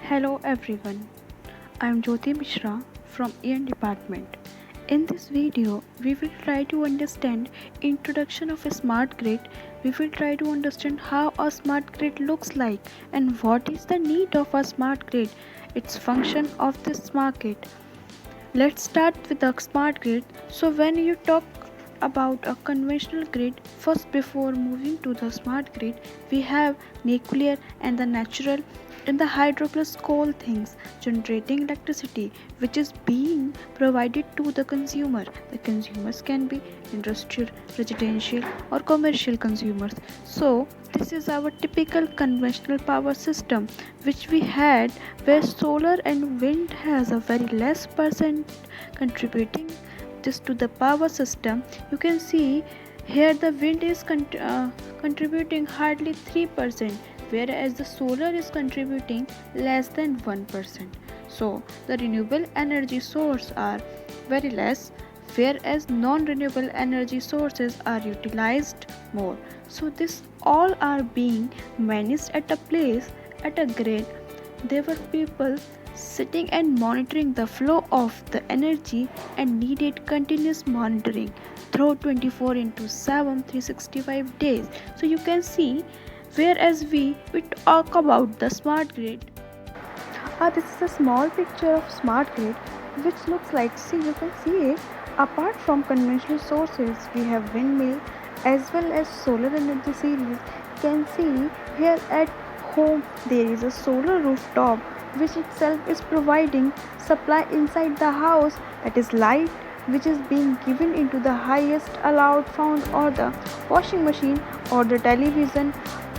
Hello everyone, I am Jyoti Mishra from EN department. In this video, we will try to understand introduction of a smart grid. We will try to understand how a smart grid looks like and what is the need of a smart grid, its function of this market. Let's start with the smart grid. So when you talk about a conventional grid, first before moving to the smart grid, we have nuclear and the natural and the hydro plus coal things generating electricity which is being provided to the consumer. The consumers can be industrial, residential or commercial consumers. So this is our typical conventional power system which we had where solar and wind has a very less percent contributing this to the power system. You can see here the wind is contributing hardly 3%, whereas the solar is contributing less than 1%. So the renewable energy sources are very less, whereas non-renewable energy sources are utilized more. So this all are being managed at a place, at a grid. There were people sitting and monitoring the flow of the energy and needed continuous monitoring through 24 into 7 365 days. So you can see, whereas we talk about the smart grid, this is a small picture of smart grid which looks like, see, you can see it. Apart from conventional sources, we have windmill as well as solar energy series. You can see here at home there is a solar rooftop which itself is providing supply inside the house, that is light which is being given into the highest allowed found or the washing machine or the television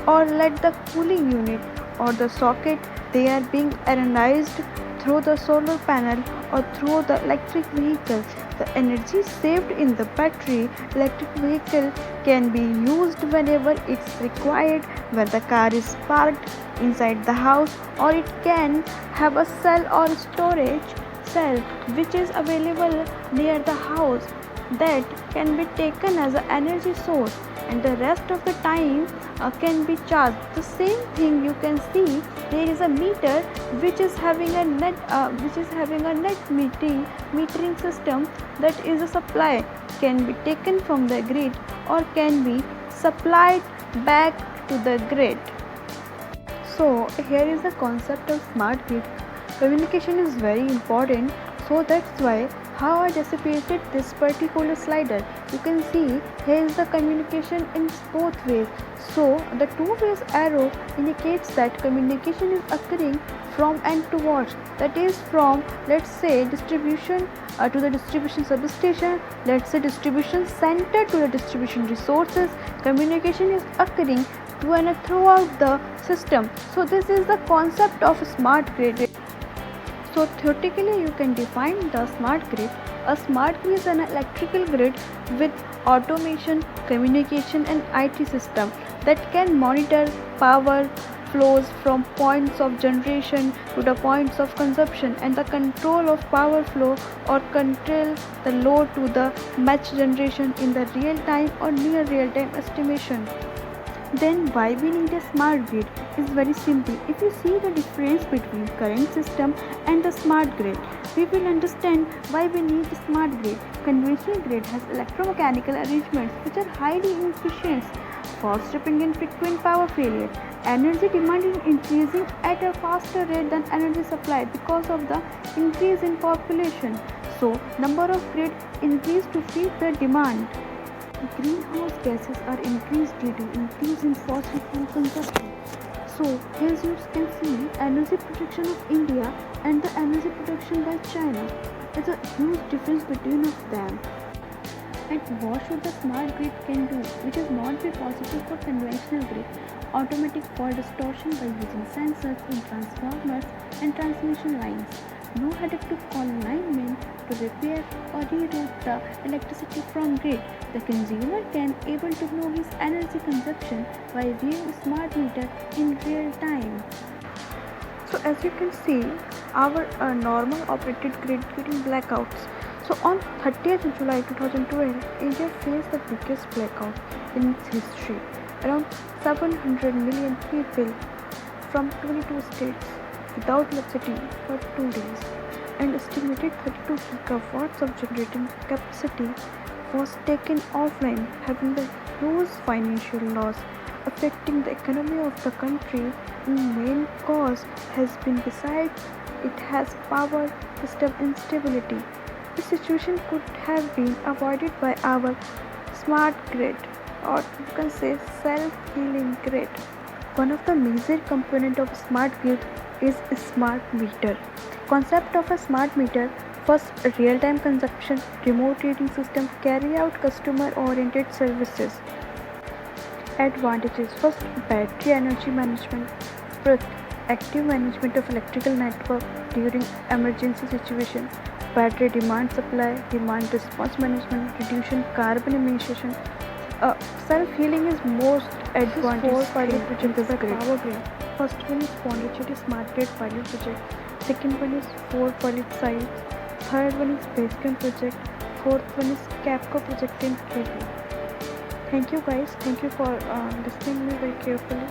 or let the cooling unit or the socket. They are being energized through the solar panel or through the electric vehicle. The energy saved in the battery electric vehicle can be used whenever it's required, when the car is parked inside the house, or it can have a cell or storage cell which is available near the house that can be taken as an energy source, and the rest of the time can be charged. The same thing you can see, there is a meter which is having a net metering system, that is a supply can be taken from the grid or can be supplied back to the grid. So here is the concept of smart grid. Communication is very important, so that's why how I dissipated this particular slider. You can see here is the communication in both ways. So the two ways arrow indicates that communication is occurring from and towards, that is from, let's say, distribution to the distribution substation, let's say distribution center to the distribution resources. Communication is occurring to and throughout the system. So this is the concept of smart grid. So theoretically you can define the smart grid. A smart grid is an electrical grid with automation, communication and IT system that can monitor power flows from points of generation to the points of consumption, and the control of power flow or control the load to the match generation in the real time or near real time estimation. Then why we need a smart grid is very simple. If you see the difference between current system and the smart grid, we will understand why we need a smart grid. Conventional grid has electromechanical arrangements which are highly inefficient, fast tripping and frequent power failure. Energy demand is increasing at a faster rate than energy supply because of the increase in population. So number of grid increase to feed the demand. Greenhouse gases are increased due to increase in fossil fuel consumption. So here you can see energy production of India and the energy production by China. There's a huge difference between of them. And what should the smart grid can do, which is not be possible for conventional grid? Automatic fault distortion by using sensors in transformers and transmission lines. No headache to call linemen to repair or reroute the electricity from grid. The consumer can able to know his energy consumption by viewing smart meter in real time. So as you can see, our normal operated grid getting blackouts. So on 30th July 2012, India faced the biggest blackout in its history. Around 700 million people from 22 states without electricity for 2 days, and estimated 32 gigawatts of generating capacity was taken offline, having a huge financial loss affecting the economy of the country. The main cause has been besides it has power system instability. This situation could have been avoided by our smart grid, or you can say self-healing grid. One of the major component of smart grid is smart meter. Concept of a smart meter: first, real-time consumption, remote reading system carry out customer-oriented services. Advantages: first, battery energy management, proactive management of electrical network during emergency situation, battery demand supply, demand response management, reduction carbon emission. Self-healing is most advantage. Four pilot projects by Power Grid. First one is Pondicherry Smart Grid pilot project. Second one is 4 pilot sites. Third one is Basecamp project. Fourth one is Capco project in Kerala. Thank you guys. Thank you for listening me very carefully.